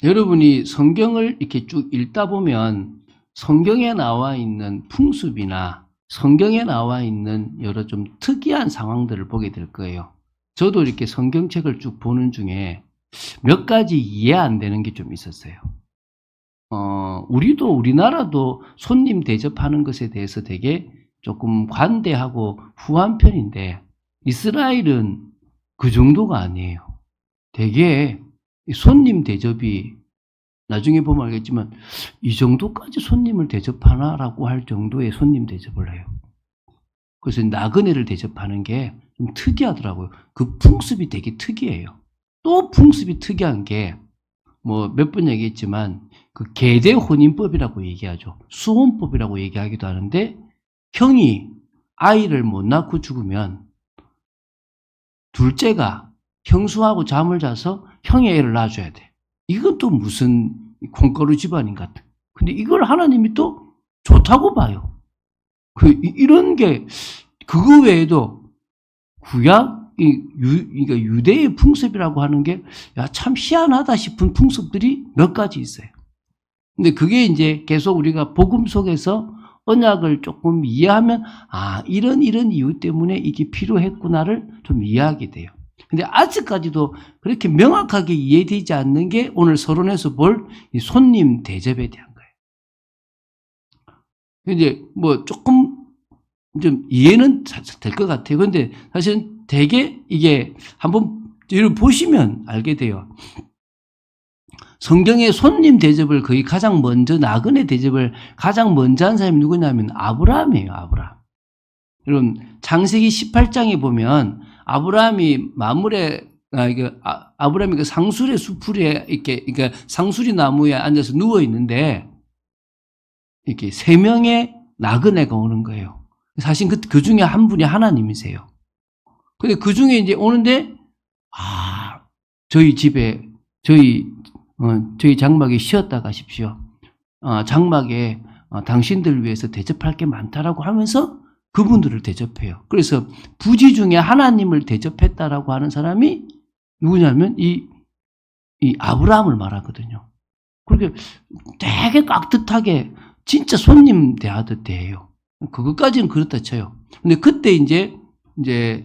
여러분이 성경을 이렇게 쭉 읽다 보면 성경에 나와 있는 풍습이나 성경에 나와 있는 여러 좀 특이한 상황들을 보게 될 거예요. 저도 이렇게 성경책을 쭉 보는 중에 몇 가지 이해 안 되는 게 좀 있었어요. 우리나라도 손님 대접하는 것에 대해서 되게 조금 관대하고 후한 편인데 이스라엘은 그 정도가 아니에요. 되게 손님 대접이 나중에 보면 알겠지만 이 정도까지 손님을 대접하나라고 할 정도의 손님 대접을 해요. 그래서 나그네를 대접하는 게 좀 특이하더라고요. 그 풍습이 되게 특이해요. 또 풍습이 특이한 게 뭐 몇 번 얘기했지만 그 계대 혼인법이라고 얘기하죠. 수혼법이라고 얘기하기도 하는데 형이 아이를 못 낳고 죽으면 둘째가 형수하고 잠을 자서 형의 애를 낳아줘야 돼. 이건 또 무슨 콩가루 집안인 것 같아. 근데 이걸 하나님이 또 좋다고 봐요. 이런 게 그거 외에도 구약 그러니까 유대의 풍습이라고 하는 게 참 희한하다 싶은 풍습들이 몇 가지 있어요. 근데 그게 이제 계속 우리가 복음 속에서 언약을 조금 이해하면 이런 이유 때문에 이게 필요했구나를 좀 이해하게 돼요. 근데 아직까지도 그렇게 명확하게 이해되지 않는 게 오늘 서론에서 볼 이 손님 대접에 대한 거예요. 이제 뭐 조금 좀 이해는 될 것 같아요. 근데 사실은 되게 이게 한번 여러분 보시면 알게 돼요. 성경의 손님 대접을 거의 가장 먼저 나그네 대접을 가장 먼저 한 사람이 누구냐면 아브라함이에요. 아브라함. 여러분 창세기 18장에 보면 아브라함이 아브라함이 그 상수리 수풀에 이렇게 그러니까 상수리 나무에 앉아서 누워 있는데 이렇게 세 명의 나그네가 오는 거예요. 사실 그 중에 한 분이 하나님이세요. 근데 그 중에 이제 오는데 저희 집에 저희 장막에 쉬었다 가십시오. 장막에 당신들 위해서 대접할 게 많다라고 하면서 그분들을 대접해요. 그래서 부지 중에 하나님을 대접했다라고 하는 사람이 누구냐면 이 아브라함을 말하거든요. 그렇게 되게 깍듯하게 진짜 손님 대하듯 대해요. 그것까지는 그렇다 쳐요. 근데 그때 이제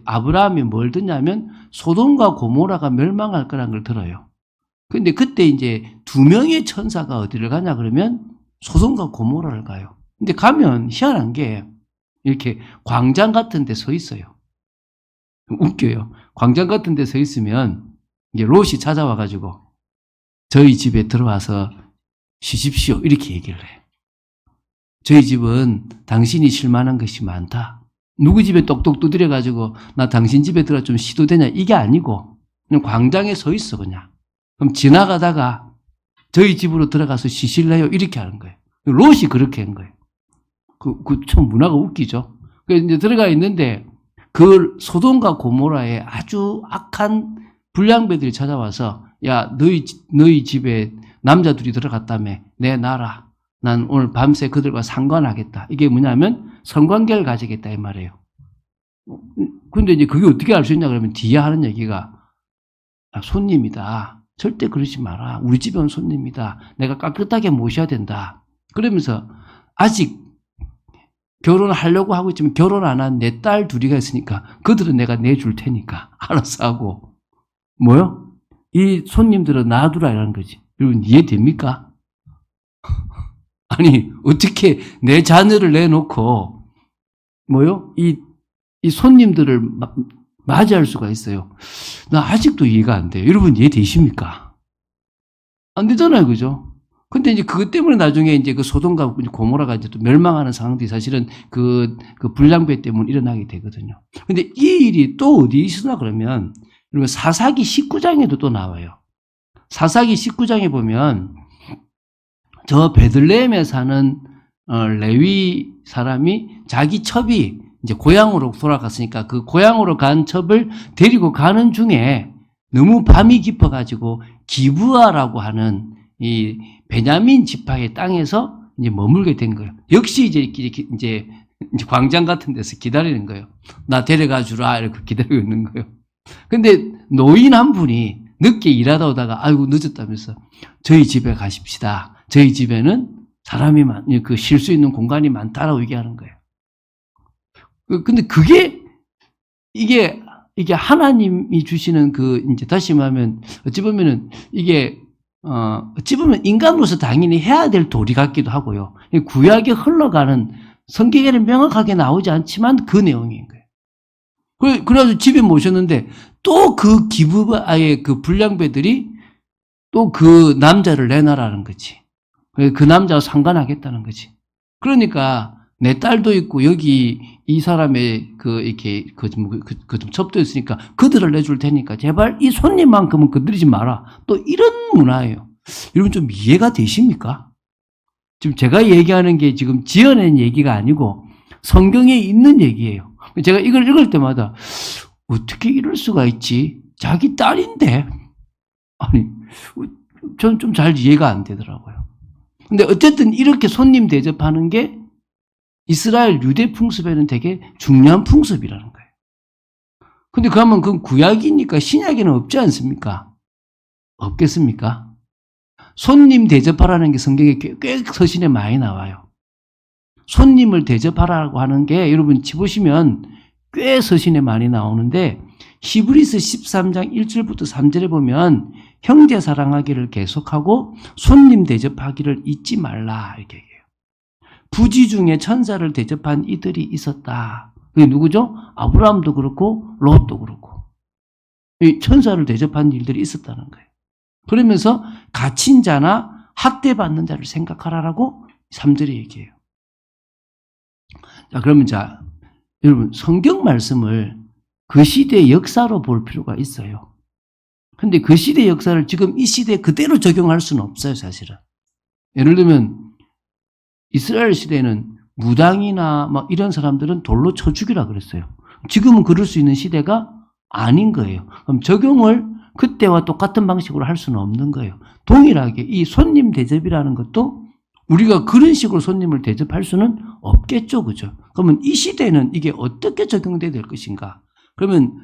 아브라함이 뭘 듣냐면 소돔과 고모라가 멸망할 거라는 걸 들어요. 근데 그때 이제 두 명의 천사가 어디를 가냐 그러면 소돔과 고모라를 가요. 근데 가면 희한한 게 이렇게 광장 같은 데 서 있어요. 웃겨요. 광장 같은 데 서 있으면 이제 롯이 찾아와 가지고 저희 집에 들어와서 쉬십시오. 이렇게 얘기를 해요. 저희 집은 당신이 쉴 만한 것이 많다. 누구 집에 똑똑 두드려 가지고 나 당신 집에 들어가 좀 쉬도 되냐 이게 아니고 그냥 광장에 서 있어 그냥. 그럼 지나가다가 저희 집으로 들어가서 쉬실래요? 이렇게 하는 거예요. 롯이 그렇게 한 거예요. 참 문화가 웃기죠. 그래서 이제 들어가 있는데 그 소돔과 고모라에 아주 악한 불량배들이 찾아와서 야 너희 집에 남자 둘이 들어갔다며 내놔라. 난 오늘 밤새 그들과 상관하겠다. 이게 뭐냐면 성관계를 가지겠다 이 말이에요. 근데 이제 그게 어떻게 알 수 있냐 그러면 뒤에 하는 얘기가 손님이다. 절대 그러지 마라. 우리 집에 온 손님이다. 내가 깨끗하게 모셔야 된다. 그러면서 아직 결혼하려고 하고 있지만 결혼 안 한 내 딸 둘이가 있으니까 그들은 내가 내줄 테니까 알아서 하고 뭐요? 이 손님들은 놔두라라는 거지. 여러분 이해됩니까? 아니 어떻게 내 자녀를 내놓고 뭐요? 이 손님들을 맞이할 수가 있어요. 나 아직도 이해가 안 돼요. 여러분 이해되십니까? 안 되잖아요, 그죠? 근데 이제 그것 때문에 나중에 이제 그 소돔과 고모라가 이제 또 멸망하는 상황들이 사실은 그 불량배 때문에 일어나게 되거든요. 근데 이 일이 또 어디 있으나 그러면 여러분 사사기 19장에도 또 나와요. 사사기 19장에 보면 저 베들레헴에 사는 레위 사람이 자기 첩이 이제 고향으로 돌아갔으니까 그 고향으로 간 첩을 데리고 가는 중에 너무 밤이 깊어가지고 기브아라고 하는 이 베냐민 지파의 땅에서 이제 머물게 된 거예요. 역시 이제 광장 같은 데서 기다리는 거예요. 나 데려가 주라 이렇게 기다리고 있는 거예요. 근데 노인 한 분이 늦게 일하다 오다가 아이고 늦었다면서 저희 집에 가십시다. 저희 집에는 사람이 쉴 수 있는 공간이 많다라고 얘기하는 거예요. 근데 이게 하나님이 주시는 이제 다시 말하면 어찌 보면은 어찌 보면 인간으로서 당연히 해야 될 도리 같기도 하고요. 구약에 흘러가는 성경에는 명확하게 나오지 않지만 그 내용인 거예요. 그래가지고 집에 모셨는데 또 그 기부아의 그 불량배들이 또 그 남자를 내놔라는 거지. 그 남자와 상관하겠다는 거지. 그러니까 내 딸도 있고 여기 이 사람의 이렇게 좀 첩도 있으니까 그들을 내줄 테니까 제발 이 손님만큼은 건드리지 마라. 또 이런 문화예요. 여러분 좀 이해가 되십니까? 지금 제가 얘기하는 게 지금 지어낸 얘기가 아니고 성경에 있는 얘기예요. 제가 이걸 읽을 때마다 어떻게 이럴 수가 있지? 자기 딸인데. 아니, 전 좀 잘 이해가 안 되더라고요. 근데 어쨌든 이렇게 손님 대접하는 게 이스라엘 유대 풍습에는 되게 중요한 풍습이라는 거예요. 근데 그러면 그건 구약이니까 신약에는 없지 않습니까? 없겠습니까? 손님 대접하라는 게 성경에 꽤 서신에 많이 나와요. 손님을 대접하라고 하는 게 여러분 보시면 꽤 서신에 많이 나오는데 히브리서 13장 1절부터 3절에 보면 형제 사랑하기를 계속하고 손님 대접하기를 잊지 말라 이렇게 얘기해요. 부지 중에 천사를 대접한 이들이 있었다. 그게 누구죠? 아브라함도 그렇고 롯도 그렇고 이 천사를 대접한 일들이 있었다는 거예요. 그러면서 갇힌 자나 학대받는 자를 생각하라라고 3절에 얘기해요. 자, 그러면 여러분 성경 말씀을 그 시대의 역사로 볼 필요가 있어요. 근데 그 시대의 역사를 지금 이 시대에 그대로 적용할 수는 없어요, 사실은. 예를 들면 이스라엘 시대에는 무당이나 막 이런 사람들은 돌로 쳐 죽이라 그랬어요. 지금은 그럴 수 있는 시대가 아닌 거예요. 그럼 적용을 그때와 똑같은 방식으로 할 수는 없는 거예요. 동일하게 이 손님 대접이라는 것도 우리가 그런 식으로 손님을 대접할 수는 없겠죠, 그죠? 그러면 이 시대는 이게 어떻게 적용돼야 될 것인가? 그러면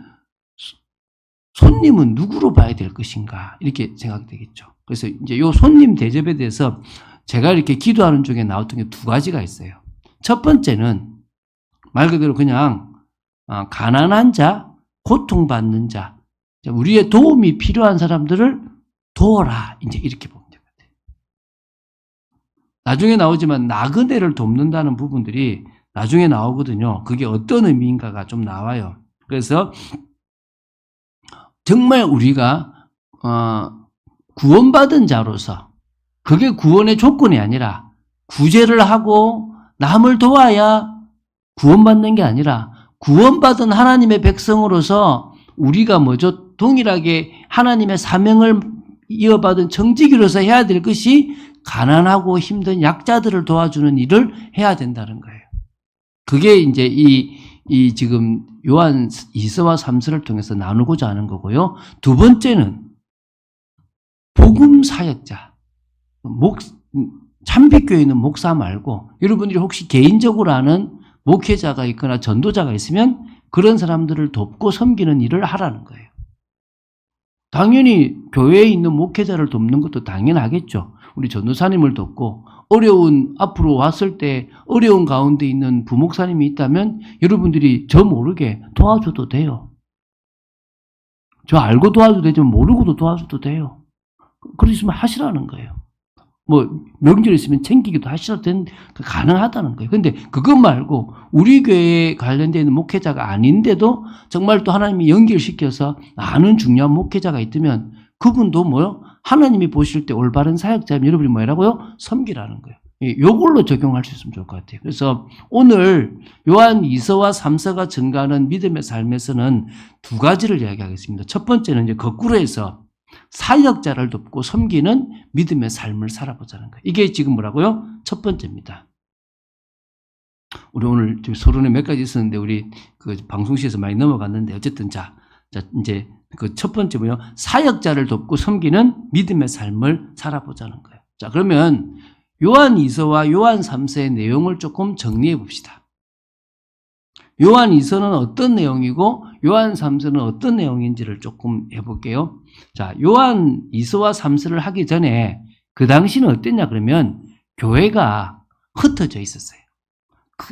손님은 누구로 봐야 될 것인가? 이렇게 생각되겠죠. 그래서 이제 요 손님 대접에 대해서 제가 이렇게 기도하는 중에 나왔던 게 두 가지가 있어요. 첫 번째는 말 그대로 그냥 가난한 자, 고통받는 자, 우리의 도움이 필요한 사람들을 도와라. 이제 이렇게 보면 될 것 같아요. 나중에 나오지만 나그네를 돕는다는 부분들이 나중에 나오거든요. 그게 어떤 의미인가가 좀 나와요. 그래서 정말 우리가 구원받은 자로서 그게 구원의 조건이 아니라 구제를 하고 남을 도와야 구원받는 게 아니라 구원받은 하나님의 백성으로서 우리가 뭐죠? 동일하게 하나님의 사명을 이어받은 청지기로서 해야 될 것이 가난하고 힘든 약자들을 도와주는 일을 해야 된다는 거예요. 그게 이제 이 지금 요한 2서와 3서를 통해서 나누고자 하는 거고요. 두 번째는 복음 사역자. 참빛교회 있는 목사 말고 여러분들이 혹시 개인적으로 아는 목회자가 있거나 전도자가 있으면 그런 사람들을 돕고 섬기는 일을 하라는 거예요. 당연히 교회에 있는 목회자를 돕는 것도 당연하겠죠. 우리 전도사님을 돕고 앞으로 왔을 때 어려운 가운데 있는 부목사님이 있다면 여러분들이 저 모르게 도와줘도 돼요. 저 알고 도와줘도 되지만 모르고도 도와줘도 돼요. 그러시면 하시라는 거예요. 명절 있으면 챙기기도 하셔도 가능하다는 거예요. 근데 그것 말고 우리 교회에 관련되어 있는 목회자가 아닌데도 정말 또 하나님이 연결시켜서 아는 중요한 목회자가 있다면 그분도 하나님이 보실 때 올바른 사역자면 여러분이 뭐라고요? 섬기라는 거예요. 요걸로 적용할 수 있으면 좋을 것 같아요. 그래서 오늘 요한 2서와 3서가 증가하는 믿음의 삶에서는 두 가지를 이야기하겠습니다. 첫 번째는 이제 거꾸로 해서 사역자를 돕고 섬기는 믿음의 삶을 살아보자는 거예요. 이게 지금 뭐라고요? 첫 번째입니다. 우리 오늘 지금 서론에 몇 가지 있었는데 우리 그 방송실에서 많이 넘어갔는데 어쨌든 이제 그 첫 번째 사역자를 돕고 섬기는 믿음의 삶을 살아보자는 거예요. 자, 그러면 요한 2서와 요한 3서의 내용을 조금 정리해 봅시다. 요한 2서는 어떤 내용이고 요한 3서는 어떤 내용인지를 조금 해볼게요. 자, 요한 2서와 3서를 하기 전에 그 당시는 어땠냐 그러면 교회가 흩어져 있었어요.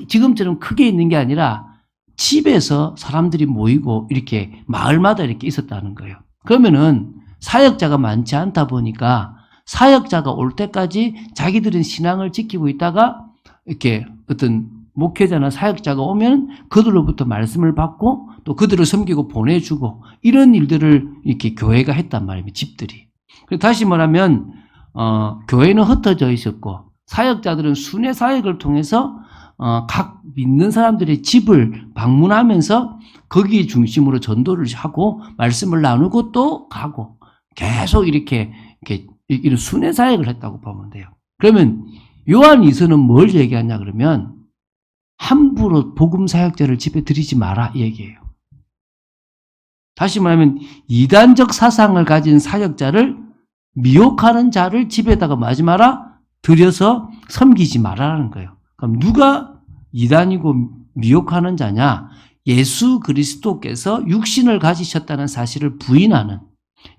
지금처럼 크게 있는 게 아니라 집에서 사람들이 모이고 이렇게 마을마다 이렇게 있었다는 거예요. 그러면은 사역자가 많지 않다 보니까 사역자가 올 때까지 자기들은 신앙을 지키고 있다가 이렇게 어떤 목회자나 사역자가 오면 그들로부터 말씀을 받고 또 그들을 섬기고 보내주고 이런 일들을 이렇게 교회가 했단 말입니다. 집들이. 다시 말하면 교회는 흩어져 있었고 사역자들은 순회 사역을 통해서 각 믿는 사람들의 집을 방문하면서 거기 중심으로 전도를 하고 말씀을 나누고 또 가고 계속 이렇게 이런 순회 사역을 했다고 보면 돼요. 그러면 요한 2서는 뭘 얘기하냐 그러면 함부로 복음 사역자를 집에 들이지 마라 이 얘기예요. 다시 말하면 이단적 사상을 가진 사역자를 미혹하는 자를 집에다가 마지 마라 들여서 섬기지 마라라는 거예요. 그럼 누가 이단이고 미혹하는 자냐? 예수 그리스도께서 육신을 가지셨다는 사실을 부인하는,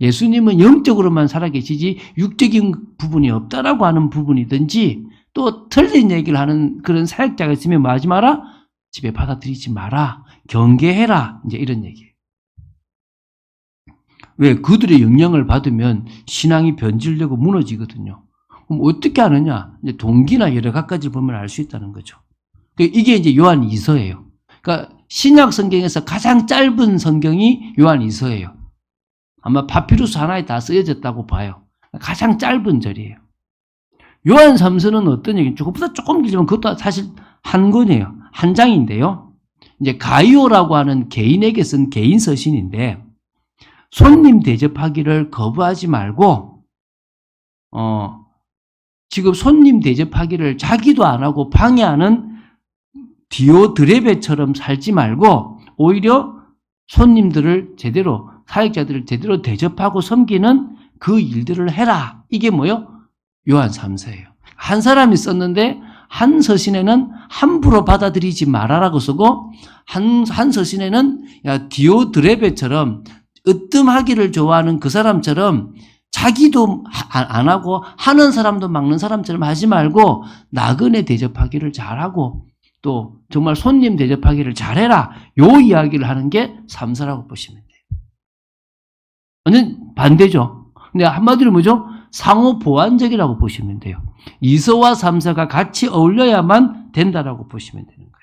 예수님은 영적으로만 살아계시지 육적인 부분이 없다라고 하는 부분이든지 또 틀린 얘기를 하는 그런 사역자가 있으면 뭐 하지 마라? 집에 받아들이지 마라. 경계해라. 이제 이런 얘기예요. 왜? 그들의 영향을 받으면 신앙이 변질되고 무너지거든요. 그럼 어떻게 하느냐? 이제 동기나 여러 가지를 보면 알 수 있다는 거죠. 이게 이제 요한 2서예요. 그러니까 신약 성경에서 가장 짧은 성경이 요한 2서예요. 아마 파피루스 하나에 다 쓰여졌다고 봐요. 가장 짧은 절이에요. 요한 3서는 어떤 얘기인지 그것보다 조금 길지만 그것도 사실 한 권이에요. 한 장인데요. 이제 가이오라고 하는 개인에게 쓴 개인 서신인데 손님 대접하기를 거부하지 말고 지금 손님 대접하기를 자기도 안 하고 방해하는 디오드레베처럼 살지 말고 오히려 손님들을 제대로 사역자들을 제대로 대접하고 섬기는 그 일들을 해라. 이게 뭐요? 요한 3서예요. 한 사람이 썼는데 한 서신에는 함부로 받아들이지 말아라고 쓰고 한 서신에는 야 디오드레베처럼 으뜸하기를 좋아하는 그 사람처럼 자기도 안 하고 하는 사람도 막는 사람처럼 하지 말고 나그네 대접하기를 잘하고 또 정말 손님 대접하기를 잘해라. 요 이야기를 하는 게 3서라고 보시면 돼요. 완전 반대죠. 근데 한마디로 뭐죠? 상호 보완적이라고 보시면 돼요. 2서와 3서가 같이 어울려야만 된다라고 보시면 되는 거예요.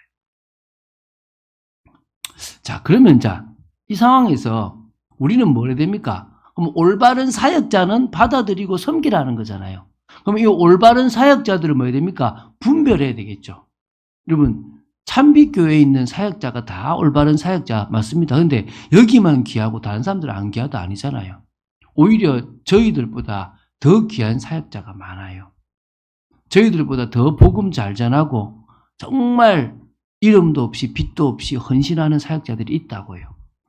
자, 그러면 이 상황에서 우리는 뭐 해야 됩니까? 그럼 올바른 사역자는 받아들이고 섬기라는 거잖아요. 그럼 이 올바른 사역자들은 뭐 해야 됩니까? 분별해야 되겠죠. 여러분, 참빛교회에 있는 사역자가 다 올바른 사역자 맞습니다. 근데 여기만 귀하고 다른 사람들은 안 귀하도 아니잖아요. 오히려 저희들보다 더 귀한 사역자가 많아요. 저희들보다 더 복음 잘 전하고 정말 이름도 없이 빛도 없이 헌신하는 사역자들이 있다고요.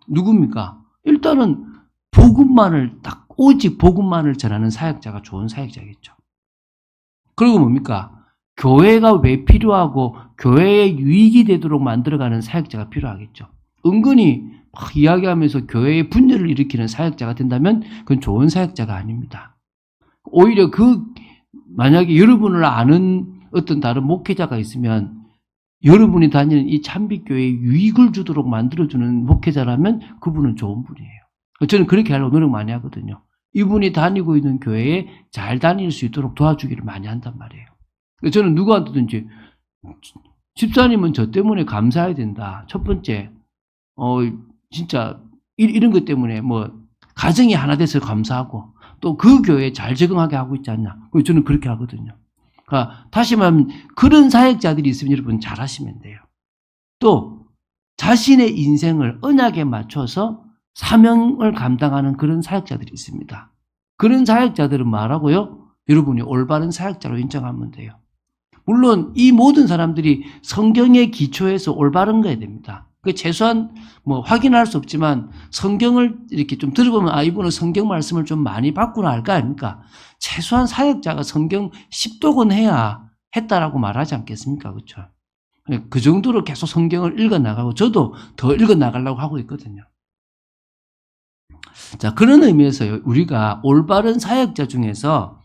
누굽니까? 일단은 복음만을 딱 오직 복음만을 전하는 사역자가 좋은 사역자겠죠. 그리고 뭡니까? 교회가 왜 필요하고 교회에 유익이 되도록 만들어가는 사역자가 필요하겠죠. 은근히 막 이야기하면서 교회에 분열을 일으키는 사역자가 된다면 그건 좋은 사역자가 아닙니다. 오히려 만약에 여러분을 아는 어떤 다른 목회자가 있으면 여러분이 다니는 이 참빛교회에 유익을 주도록 만들어주는 목회자라면 그분은 좋은 분이에요. 저는 그렇게 하려고 노력 많이 하거든요. 이분이 다니고 있는 교회에 잘 다닐 수 있도록 도와주기를 많이 한단 말이에요. 저는 누구한테든지 집사님은 저 때문에 감사해야 된다. 첫 번째, 진짜 이런 것 때문에 가정이 하나 돼서 감사하고 또 그 교회에 잘 적응하게 하고 있지 않냐. 저는 그렇게 하거든요. 그러니까 다시 말하면 그런 사역자들이 있으면 여러분 잘 하시면 돼요. 또 자신의 인생을 언약에 맞춰서 사명을 감당하는 그런 사역자들이 있습니다. 그런 사역자들은 말하고요. 여러분이 올바른 사역자로 인정하면 돼요. 물론 이 모든 사람들이 성경의 기초에서 올바른 거야 됩니다. 최소한 확인할 수 없지만 성경을 이렇게 좀 들어보면 이분은 성경 말씀을 좀 많이 받구나 알 거 아닙니까? 최소한 사역자가 성경 10독은 해야 했다라고 말하지 않겠습니까? 그렇죠? 그 정도로 계속 성경을 읽어나가고 저도 더 읽어나가려고 하고 있거든요. 자, 그런 의미에서 우리가 올바른 사역자 중에서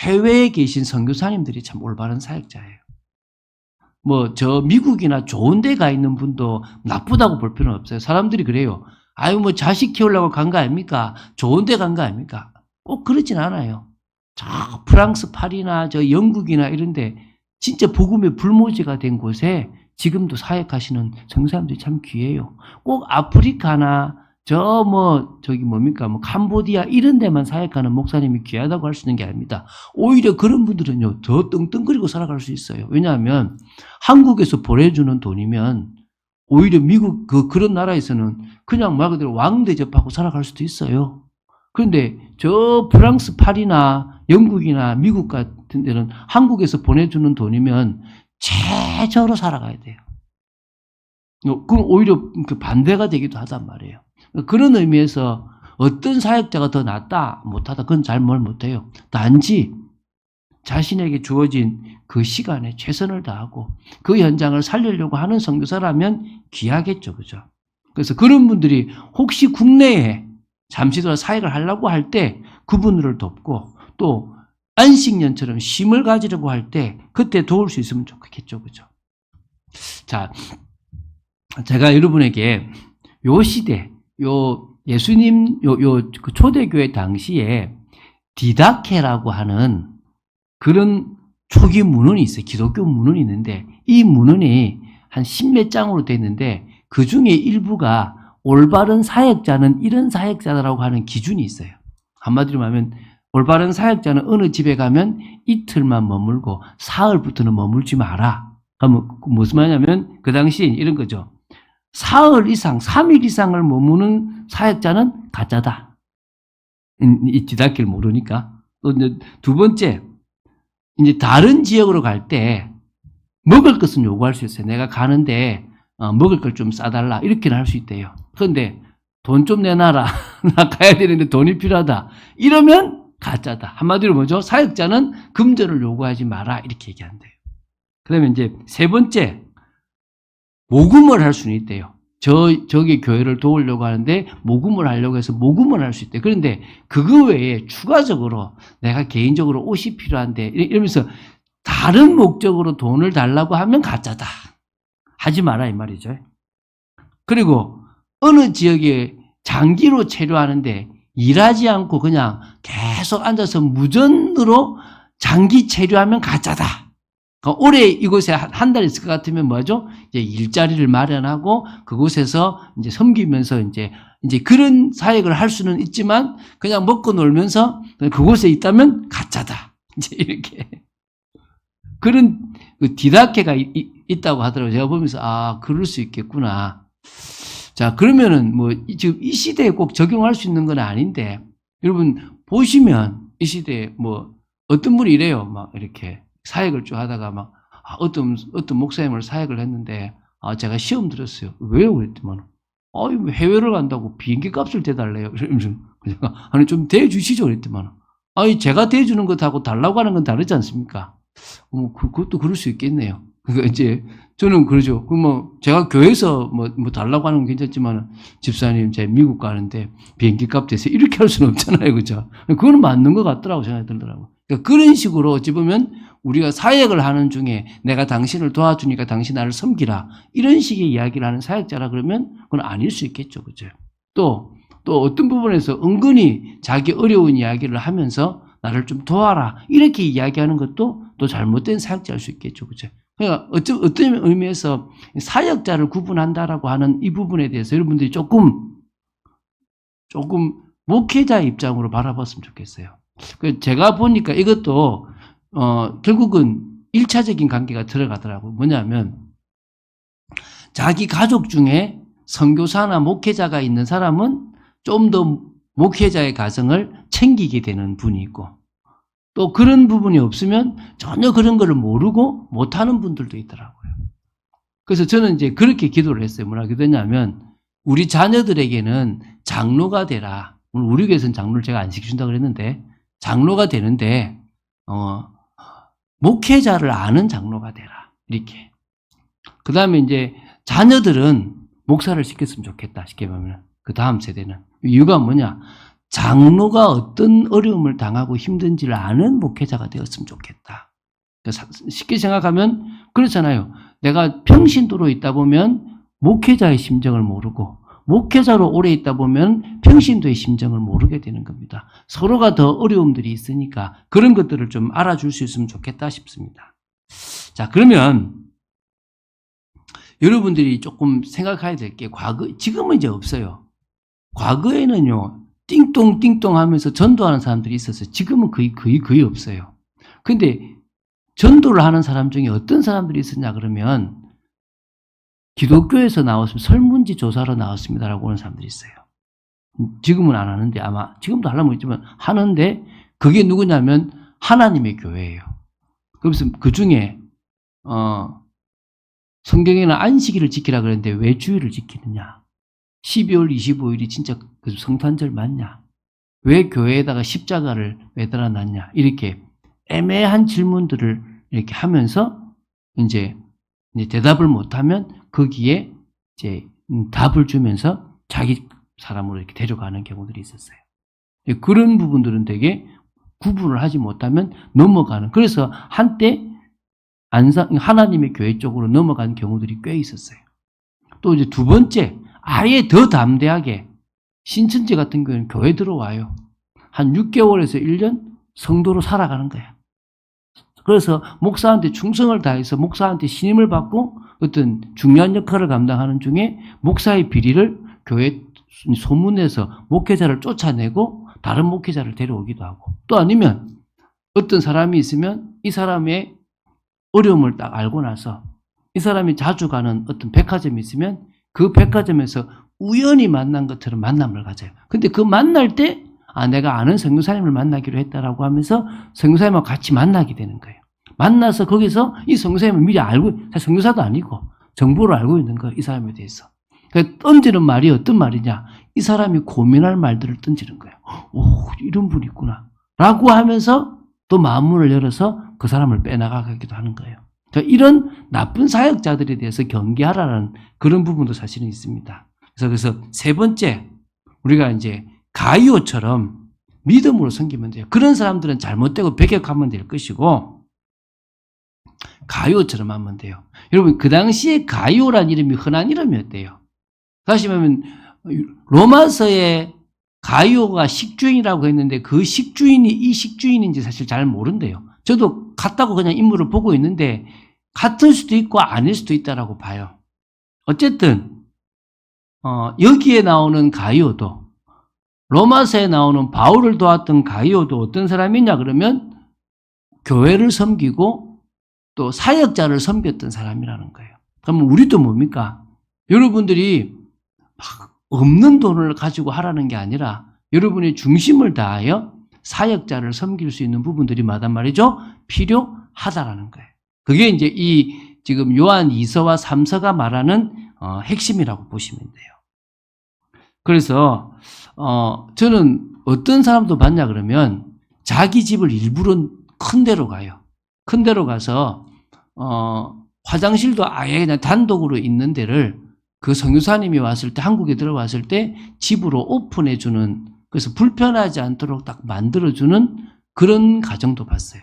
해외에 계신 선교사님들이 참 올바른 사역자예요. 뭐 저 미국이나 좋은 데 가 있는 분도 나쁘다고 볼 필요는 없어요. 사람들이 그래요. 아유 뭐 자식 키우려고 간 거 아닙니까? 좋은 데 간 거 아닙니까? 꼭 그러진 않아요. 저 프랑스 파리나 저 영국이나 이런 데 진짜 복음의 불모지가 된 곳에 지금도 사역하시는 선교사님들이 참 귀해요. 꼭 아프리카나 저 뭐 저기 뭡니까 뭐 캄보디아 이런 데만 사역하는 목사님이 귀하다고 할 수 있는 게 아닙니다. 오히려 그런 분들은요 더 떵떵거리고 살아갈 수 있어요. 왜냐하면 한국에서 보내주는 돈이면 오히려 미국 그런 나라에서는 그냥 말 그대로 왕 대접하고 살아갈 수도 있어요. 그런데 저 프랑스 파리나 영국이나 미국 같은 데는 한국에서 보내주는 돈이면 최저로 살아가야 돼요. 그럼 오히려 반대가 되기도 하단 말이에요. 그런 의미에서 어떤 사역자가 더 낫다, 못하다, 그건 잘 뭘 못해요. 단지 자신에게 주어진 그 시간에 최선을 다하고 그 현장을 살리려고 하는 선교사라면 귀하겠죠. 그죠? 그래서 그런 분들이 혹시 국내에 잠시더라도 사역을 하려고 할 때 그분들을 돕고 또 안식년처럼 쉼을 가지려고 할 때 그때 도울 수 있으면 좋겠죠. 그죠? 자, 제가 여러분에게 요 시대, 요 예수님, 그 초대교회 당시에 디다케라고 하는 그런 초기 문헌이 있어요. 기독교 문헌이 있는데 이 문헌이 한 10몇 장으로 되어 있는데 그 중에 일부가 올바른 사역자는 이런 사역자라고 하는 기준이 있어요. 한마디로 말하면 올바른 사역자는 어느 집에 가면 이틀만 머물고 사흘부터는 머물지 마라. 그러면 무슨 말이냐면 그 당시 이런 거죠. 사흘 이상, 3일 이상을 머무는 사역자는 가짜다. 이 디다케를 모르니까. 또 이제 두 번째, 이제 다른 지역으로 갈 때 먹을 것은 요구할 수 있어요. 내가 가는데 먹을 걸 좀 싸달라 이렇게는 할 수 있대요. 그런데 돈 좀 내놔라. 나 가야 되는데 돈이 필요하다. 이러면 가짜다. 한마디로 뭐죠? 사역자는 금전을 요구하지 마라 이렇게 얘기한대요. 그다음에 이제 세 번째, 모금을 할 수는 있대요. 저기 교회를 도우려고 하는데 모금을 하려고 해서 모금을 할 수 있대요. 그런데 그거 외에 추가적으로 내가 개인적으로 옷이 필요한데 이러면서 다른 목적으로 돈을 달라고 하면 가짜다. 하지 마라 이 말이죠. 그리고 어느 지역에 장기로 체류하는데 일하지 않고 그냥 계속 앉아서 무전으로 장기 체류하면 가짜다. 그러니까 올해 이곳에 한 달 있을 것 같으면 뭐죠? 이제 일자리를 마련하고 그곳에서 이제 섬기면서 이제 그런 사역을 할 수는 있지만 그냥 먹고 놀면서 그곳에 있다면 가짜다. 이제 이렇게 그런 디다케가 있다고 하더라고요. 제가 보면서 아 그럴 수 있겠구나. 자 그러면은 뭐 지금 이 시대에 꼭 적용할 수 있는 건 아닌데 여러분 보시면 이 시대에 뭐 어떤 분이 이래요. 막 이렇게 사역을 쭉 하다가 막 어떤 목사님을 사역을 했는데 제가 시험 들었어요. 왜요? 그랬더만 해외를 간다고 비행기 값을 대달래요. 아니 좀 대주시죠. 그랬더만 제가 대주는 것하고 달라고 하는 건 다르지 않습니까? 그것도 그럴 수 있겠네요. 그러니까 이제 저는 그러죠. 뭐 제가 교회에서 뭐 달라고 하는 건 괜찮지만 집사님 제 미국 가는데 비행기 값 대서 이렇게 할 수는 없잖아요. 그죠? 그거는 맞는 것 같더라고 생각이 들더라고요. 그러니까 그런 식으로 어찌 보면 우리가 사역을 하는 중에 내가 당신을 도와주니까 당신 나를 섬기라 이런 식의 이야기를 하는 사역자라 그러면 그건 아닐 수 있겠죠. 그죠? 또 어떤 부분에서 은근히 자기 어려운 이야기를 하면서 나를 좀 도와라 이렇게 이야기하는 것도 또 잘못된 사역자일 수 있겠죠. 그죠? 그러니까 어떤 의미에서 사역자를 구분한다라고 하는 이 부분에 대해서 여러분들이 조금 목회자의 입장으로 바라봤으면 좋겠어요. 제가 보니까 이것도 결국은 1차적인 관계가 들어가더라고요. 뭐냐면 자기 가족 중에 선교사나 목회자가 있는 사람은 좀 더 목회자의 가정을 챙기게 되는 분이 있고 또 그런 부분이 없으면 전혀 그런 거를 모르고 못하는 분들도 있더라고요. 그래서 저는 이제 그렇게 기도를 했어요. 뭐라 기도했냐면 우리 자녀들에게는 장로가 되라. 우리 교회에서는 장로를 제가 안 시켜준다고 그랬는데 장로가 되는데 목회자를 아는 장로가 되라. 이렇게. 그 다음에 이제 자녀들은 목사를 시켰으면 좋겠다. 쉽게 보면 그 다음 세대는. 이유가 뭐냐? 장로가 어떤 어려움을 당하고 힘든지를 아는 목회자가 되었으면 좋겠다. 쉽게 생각하면 그렇잖아요. 내가 평신도로 있다 보면 목회자의 심정을 모르고 목회자로 오래 있다 보면 평신도의 심정을 모르게 되는 겁니다. 서로가 더 어려움들이 있으니까 그런 것들을 좀 알아줄 수 있으면 좋겠다 싶습니다. 자, 그러면 여러분들이 조금 생각해야 될 게 지금은 이제 없어요. 과거에는요, 띵똥띵똥 하면서 전도하는 사람들이 있었어요. 지금은 거의 없어요. 근데 전도를 하는 사람 중에 어떤 사람들이 있었냐 그러면 기독교에서 나왔으면 설문지 조사로 나왔습니다라고 하는 사람들이 있어요. 지금은 안 하는데 아마 지금도 하려면 모르겠지만 하는데 그게 누구냐면 하나님의 교회예요. 그래서 그 중에 성경에는 안식일을 지키라 그랬는데 왜 주일을 지키느냐? 12월 25일이 진짜 그 성탄절 맞냐? 왜 교회에다가 십자가를 왜 달아놨냐? 이렇게 애매한 질문들을 이렇게 하면서 이제 대답을 못하면 거기에 이제 답을 주면서 자기 사람으로 이렇게 데려가는 경우들이 있었어요. 그런 부분들은 되게 구분을 하지 못하면 넘어가는. 그래서 한때 하나님의 교회 쪽으로 넘어간 경우들이 꽤 있었어요. 또 이제 두 번째, 아예 더 담대하게 신천지 같은 경우는 교회 들어와요. 한 6개월에서 1년 성도로 살아가는 거야. 그래서 목사한테 충성을 다해서 목사한테 신임을 받고 어떤 중요한 역할을 감당하는 중에 목사의 비리를 교회 소문내서 목회자를 쫓아내고 다른 목회자를 데려오기도 하고, 또 아니면 어떤 사람이 있으면 이 사람의 어려움을 딱 알고 나서 이 사람이 자주 가는 어떤 백화점이 있으면 그 백화점에서 우연히 만난 것처럼 만남을 가져요. 근데 그 만날 때 내가 아는 선교사님을 만나기로 했다라고 하면서 선교사님하고 같이 만나게 되는 거예요. 만나서 거기서 이 선교사님을 미리 알고, 사실 선교사도 아니고 정보를 알고 있는 거예요. 이 사람에 대해서. 그러니까 던지는 말이 어떤 말이냐? 이 사람이 고민할 말들을 던지는 거예요. 오, 이런 분이 있구나. 라고 하면서 또 마음문을 열어서 그 사람을 빼나가기도 하는 거예요. 그러니까 이런 나쁜 사역자들에 대해서 경계하라는 그런 부분도 사실은 있습니다. 그래서 세 번째, 우리가 이제 가이오처럼 믿음으로 섬기면 돼요. 그런 사람들은 잘못되고 배격하면 될 것이고, 가이오처럼 하면 돼요. 여러분, 그 당시에 가이오란 이름이 흔한 이름이었대요. 다시 말하면 로마서에 가이오가 식주인이라고 했는데 그 식주인이 이 식주인인지 사실 잘 모른대요. 저도 같다고 그냥 인물을 보고 있는데 같을 수도 있고 아닐 수도 있다라고 봐요. 어쨌든 여기에 나오는 가이오도, 로마서에 나오는 바울을 도왔던 가이오도 어떤 사람이냐 그러면 교회를 섬기고 또 사역자를 섬겼던 사람이라는 거예요. 그러면 우리도 뭡니까? 여러분들이 막 없는 돈을 가지고 하라는 게 아니라 여러분의 중심을 다하여 사역자를 섬길 수 있는 부분들이 마단 말이죠. 필요하다라는 거예요. 그게 이제 이 지금 요한 2서와 3서가 말하는 핵심이라고 보시면 돼요. 그래서 저는 어떤 사람도 봤냐 그러면 자기 집을 일부러 큰 데로 가요. 큰 데로 가서 화장실도 아예 그냥 단독으로 있는 데를 그 선교사님이 왔을 때, 한국에 들어왔을 때 집으로 오픈해주는, 그래서 불편하지 않도록 딱 만들어주는 그런 가정도 봤어요.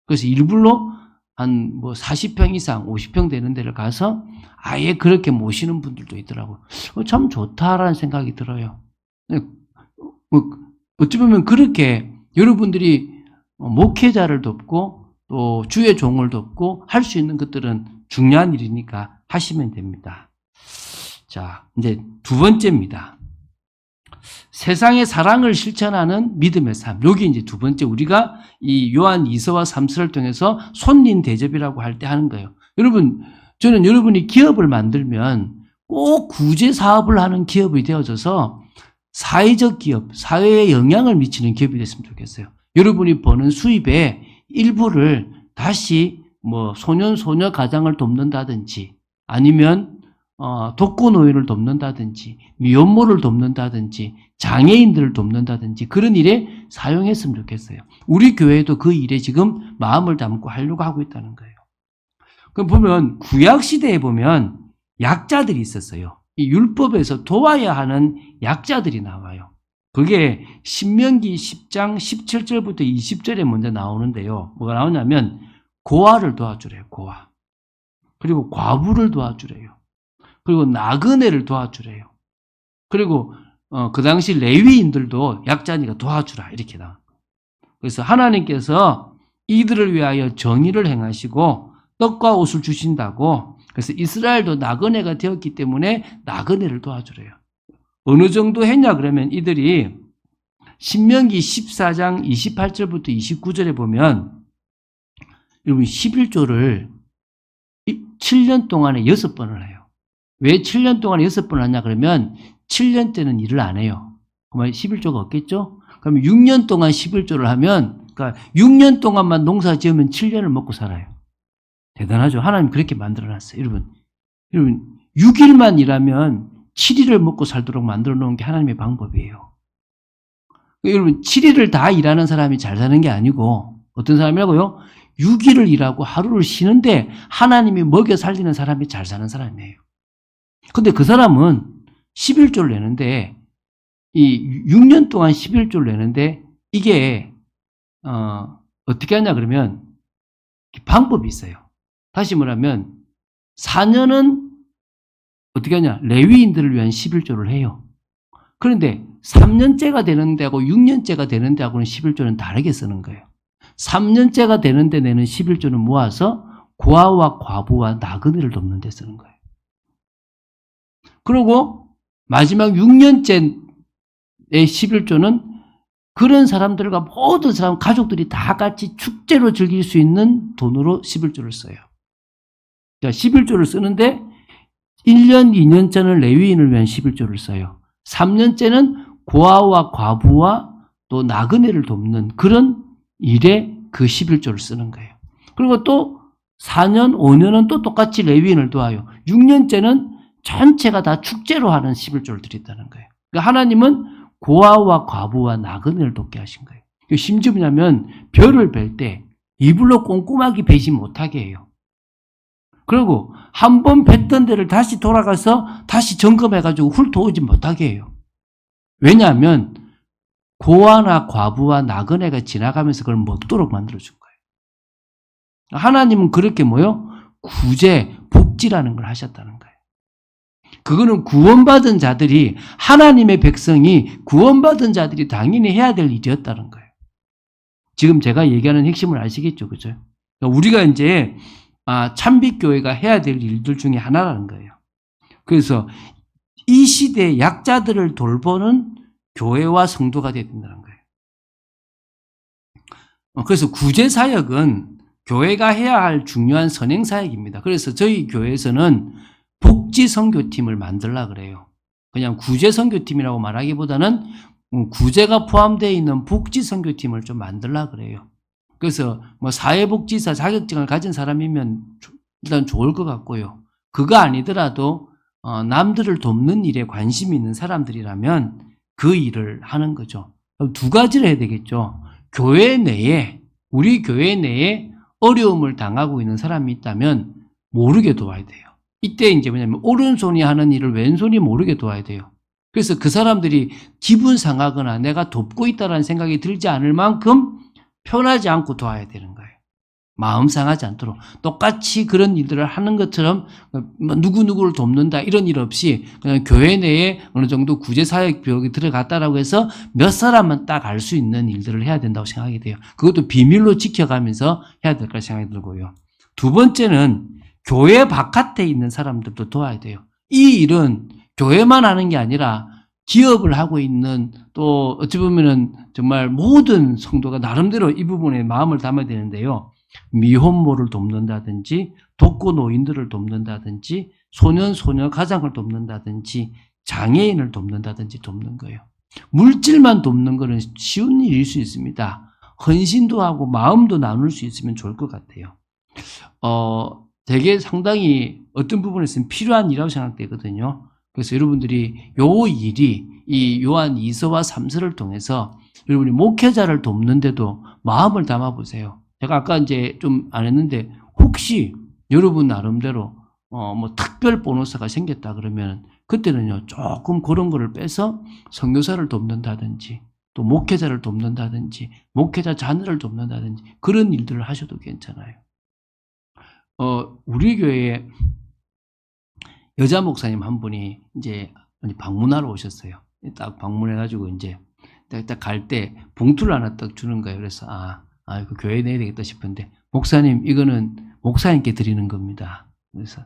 그래서 일부러 한 40평 이상, 50평 되는 데를 가서 아예 그렇게 모시는 분들도 있더라고요. 참 좋다라는 생각이 들어요. 어찌 보면 그렇게 여러분들이 목회자를 돕고 또 주의 종을 돕고 할 수 있는 것들은 중요한 일이니까 하시면 됩니다. 자, 이제 두 번째입니다. 세상의 사랑을 실천하는 믿음의 삶. 여기 이제 두 번째, 우리가 이 요한 2서와 3서를 통해서 손님 대접이라고 할 때 하는 거예요. 여러분, 저는 여러분이 기업을 만들면 꼭 구제 사업을 하는 기업이 되어져서 사회적 기업, 사회에 영향을 미치는 기업이 됐으면 좋겠어요. 여러분이 버는 수입의 일부를 다시 소년, 소녀 가장을 돕는다든지 아니면 독거노인을 돕는다든지 미혼모를 돕는다든지 장애인들을 돕는다든지 그런 일에 사용했으면 좋겠어요. 우리 교회도 그 일에 지금 마음을 담고 하려고 하고 있다는 거예요. 그럼 보면 구약 시대에 보면 약자들이 있었어요. 이 율법에서 도와야 하는 약자들이 나와요. 그게 신명기 10장 17절부터 20절에 먼저 나오는데요. 뭐가 나오냐면 고아를 도와주래요. 고아. 그리고 과부를 도와주래요. 그리고 나그네를 도와주래요. 그리고 그 당시 레위인들도 약자니까 도와주라 이렇게 나와요. 그래서 하나님께서 이들을 위하여 정의를 행하시고 떡과 옷을 주신다고. 그래서 이스라엘도 나그네가 되었기 때문에 나그네를 도와주래요. 어느 정도 했냐 그러면 이들이 신명기 14장 28절부터 29절에 보면 여러분 11조를 7년 동안에 6번을 해요. 왜 7년 동안에 6번을 하냐 그러면 7년째는 일을 안 해요. 그러면 11조가 없겠죠? 그러면 6년 동안 11조를 하면, 그러니까 6년 동안만 농사 지으면 7년을 먹고 살아요. 대단하죠? 하나님 그렇게 만들어놨어요. 여러분 6일만 일하면 7일을 먹고 살도록 만들어 놓은 게 하나님의 방법이에요. 여러분 7일을 다 일하는 사람이 잘 사는 게 아니고 어떤 사람이라고요? 6일을 일하고 하루를 쉬는데 하나님이 먹여 살리는 사람이 잘 사는 사람이에요. 근데 그 사람은 11조를 내는데 이 6년 동안 11조를 내는데 이게 어떻게 하냐 그러면 방법이 있어요. 다시 말하면 4년은 어떻게 하냐 레위인들을 위한 11조를 해요. 그런데 3년째가 되는 데하고 6년째가 되는 데하고는 11조는 다르게 쓰는 거예요. 3년째가 되는 데 내는 11조는 모아서 고아와 과부와 나그네를 돕는 데 쓰는 거예요. 그리고 마지막 6년째의 11조는 그런 사람들과 모든 사람, 가족들이 다 같이 축제로 즐길 수 있는 돈으로 11조를 써요. 자, 11조를 쓰는데 1년, 2년째는 레위인을 위한 11조를 써요. 3년째는 고아와 과부와 또 나그네를 돕는 그런 일에 그 11조를 쓰는 거예요. 그리고 또 4년, 5년은 또 똑같이 레위인을 도와요. 6년째는 전체가 다 축제로 하는 11조를 드린다는 거예요. 그러니까 하나님은 고아와 과부와 나그네를 돕게 하신 거예요. 심지어 뭐냐면 별을 뵐 때 이불로 꼼꼼하게 베지 못하게 해요. 그리고 한 번 뵀던 데를 다시 돌아가서 다시 점검해가지고 훑어오지 못하게 해요. 왜냐하면 고아나 과부와 나그네가 지나가면서 그걸 먹도록 만들어준 거예요. 하나님은 그렇게 뭐요? 구제, 복지라는 걸 하셨다는 거예요. 그거는 구원받은 자들이, 하나님의 백성이 구원받은 자들이 당연히 해야 될 일이었다는 거예요. 지금 제가 얘기하는 핵심을 아시겠죠? 그죠? 우리가 이제 참빛교회가 해야 될 일들 중에 하나라는 거예요. 그래서 이 시대의 약자들을 돌보는 교회와 성도가 되어야 된다는 거예요. 그래서 구제사역은 교회가 해야 할 중요한 선행사역입니다. 그래서 저희 교회에서는 복지선교팀을 만들려고 그래요. 그냥 구제선교팀이라고 말하기보다는 구제가 포함되어 있는 복지선교팀을 좀 만들려고 그래요. 그래서 뭐 사회복지사 자격증을 가진 사람이면 일단 좋을 것 같고요. 그거 아니더라도 남들을 돕는 일에 관심이 있는 사람들이라면 그 일을 하는 거죠. 두 가지를 해야 되겠죠. 교회 내에, 우리 교회 내에 어려움을 당하고 있는 사람이 있다면 모르게 도와야 돼요. 이때 이제 뭐냐면 오른손이 하는 일을 왼손이 모르게 도와야 돼요. 그래서 그 사람들이 기분 상하거나 내가 돕고 있다는 생각이 들지 않을 만큼 편하지 않고 도와야 되는 거예요. 마음 상하지 않도록. 똑같이 그런 일들을 하는 것처럼 누구누구를 돕는다 이런 일 없이 그냥 교회 내에 어느 정도 구제사역 비용이 들어갔다라고 해서 몇 사람만 딱 알 수 있는 일들을 해야 된다고 생각이 돼요. 그것도 비밀로 지켜가면서 해야 될 거라 생각이 들고요. 두 번째는 교회 바깥에 있는 사람들도 도와야 돼요. 이 일은 교회만 하는 게 아니라 기업을 하고 있는 또 어찌 보면은 정말 모든 성도가 나름대로 이 부분에 마음을 담아야 되는데요. 미혼모를 돕는다든지 독거 노인들을 돕는다든지 소년 소녀 가장을 돕는다든지 장애인을 돕는다든지 돕는 거예요. 물질만 돕는 거는 쉬운 일일 수 있습니다. 헌신도 하고 마음도 나눌 수 있으면 좋을 것 같아요. 되게 상당히 어떤 부분에서는 필요한 일이라고 생각되거든요. 그래서 여러분들이 요 일이 이 요한 2서와 3서를 통해서 여러분이 목회자를 돕는데도 마음을 담아보세요. 제가 아까 이제 좀 안 했는데 혹시 여러분 나름대로 뭐 특별 보너스가 생겼다 그러면 그때는요 조금 그런 거를 빼서 선교사를 돕는다든지 또 목회자를 돕는다든지 목회자 자녀를 돕는다든지 그런 일들을 하셔도 괜찮아요. 우리 교회에 여자 목사님 한 분이 이제 방문하러 오셨어요. 딱 방문해가지고 이제 딱 갈 때 봉투를 하나 딱 주는 거예요. 그래서 그 교회 내야 되겠다 싶은데 목사님 이거는 목사님께 드리는 겁니다. 그래서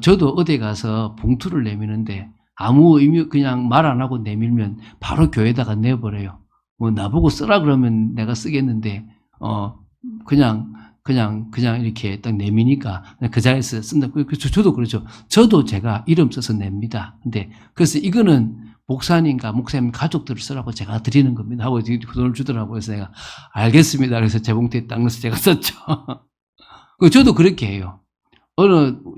저도 어디 가서 봉투를 내미는데 아무 의미 그냥 말 안 하고 내밀면 바로 교회에다가 내버려요. 뭐 나보고 쓰라 그러면 내가 쓰겠는데 그냥 이렇게 딱 내미니까 그 자리에서 쓴다. 저도 그렇죠. 저도 제가 이름 써서 냅니다. 근데 그래서 이거는 목사님과 목사님 가족들을 쓰라고 제가 드리는 겁니다 하고 돈을 주더라고요. 그래서 내가 알겠습니다. 그래서 제 봉투에 딱 넣어서 제가 썼죠. 저도 그렇게 해요.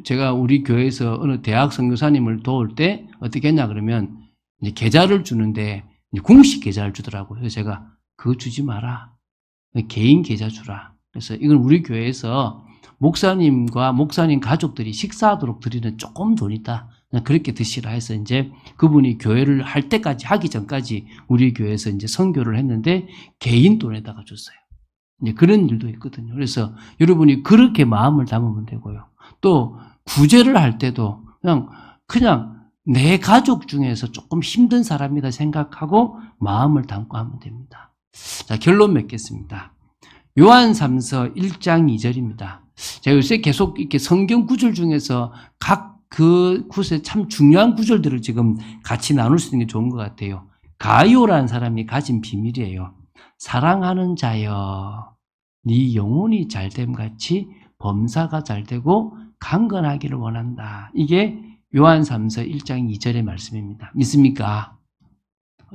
제가 우리 교회에서 어느 대학 선교사님을 도울 때 어떻게 했냐 그러면 이제 계좌를 주는데 공식 계좌를 주더라고요. 그래서 제가 그거 주지 마라. 개인 계좌 주라. 그래서 이건 우리 교회에서 목사님과 목사님 가족들이 식사하도록 드리는 조금 돈 있다. 그냥 그렇게 드시라 해서 이제 그분이 교회를 할 때까지 하기 전까지 우리 교회에서 이제 선교를 했는데 개인 돈에다가 줬어요. 이제 그런 일도 있거든요. 그래서 여러분이 그렇게 마음을 담으면 되고요. 또 구제를 할 때도 그냥 내 가족 중에서 조금 힘든 사람이다 생각하고 마음을 담고 하면 됩니다. 자, 결론 맺겠습니다. 요한 3서 1장 2절입니다. 제가 요새 계속 이렇게 성경 구절 중에서 각 그 구절에 참 중요한 구절들을 지금 같이 나눌 수 있는 게 좋은 것 같아요. 가이오라는 사람이 가진 비밀이에요. 사랑하는 자여, 네 영혼이 잘됨 같이 범사가 잘되고 강건하기를 원한다. 이게 요한 3서 1장 2절의 말씀입니다. 믿습니까?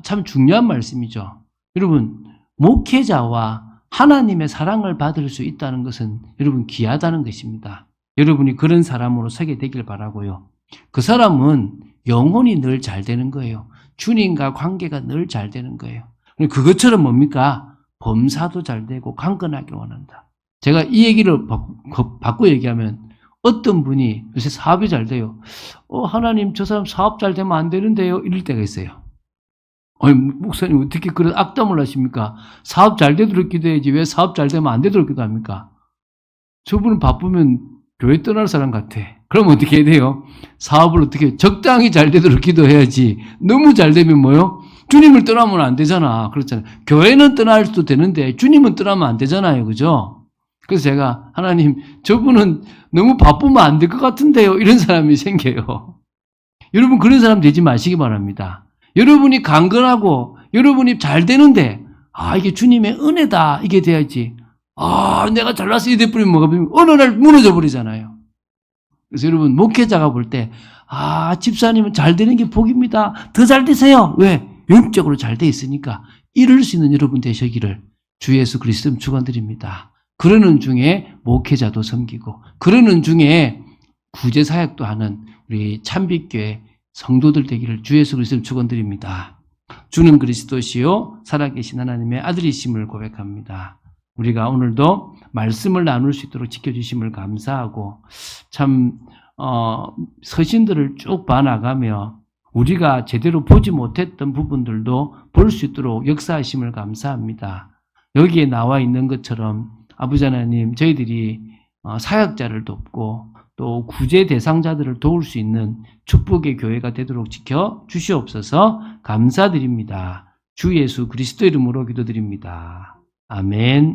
참 중요한 말씀이죠. 여러분, 목회자와 하나님의 사랑을 받을 수 있다는 것은 여러분 귀하다는 것입니다. 여러분이 그런 사람으로 서게 되길 바라고요. 그 사람은 영혼이 늘 잘 되는 거예요. 주님과 관계가 늘 잘 되는 거예요. 그것처럼 뭡니까? 범사도 잘 되고 강건하길 원한다. 제가 이 얘기를 바꿔 얘기하면 어떤 분이 요새 사업이 잘 돼요. 하나님 저 사람 사업 잘 되면 안 되는데요. 이럴 때가 있어요. 아니 목사님 어떻게 그런 악담을 하십니까? 사업 잘 되도록 기도해야지 왜 사업 잘 되면 안 되도록 기도합니까? 저분은 바쁘면 교회 떠날 사람 같아. 그럼 어떻게 해야 돼요? 사업을 어떻게 적당히 잘 되도록 기도해야지. 너무 잘 되면 뭐요? 주님을 떠나면 안 되잖아. 그렇잖아요. 교회는 떠날 수도 되는데 주님은 떠나면 안 되잖아요. 그죠? 그래서 제가 하나님 저분은 너무 바쁘면 안 될 것 같은데요. 이런 사람이 생겨요. 여러분 그런 사람 되지 마시기 바랍니다. 여러분이 강건하고 여러분이 잘 되는데 이게 주님의 은혜다. 이게 돼야지. 내가 잘났어. 이래 뿌리면 뭐가 되면 어느 날 무너져 버리잖아요. 그래서 여러분 목회자가 볼 때 집사님은 잘 되는 게 복입니다. 더 잘 되세요. 왜? 영적으로 잘 돼 있으니까 이룰 수 있는 여러분 되시기를 주 예수 그리스도 축원드립니다. 그러는 중에 목회자도 섬기고 그러는 중에 구제사역도 하는 우리 참빛교회 성도들 되기를 주 예수 그리스도 축원드립니다. 주는 그리스도시요 살아계신 하나님의 아들이심을 고백합니다. 우리가 오늘도 말씀을 나눌 수 있도록 지켜주심을 감사하고 참 서신들을 쭉 봐나가며 우리가 제대로 보지 못했던 부분들도 볼 수 있도록 역사하심을 감사합니다. 여기에 나와 있는 것처럼 아버지 하나님 저희들이 사역자를 돕고 또 구제 대상자들을 도울 수 있는 축복의 교회가 되도록 지켜 주시옵소서. 감사드립니다. 주 예수 그리스도 이름으로 기도드립니다. 아멘.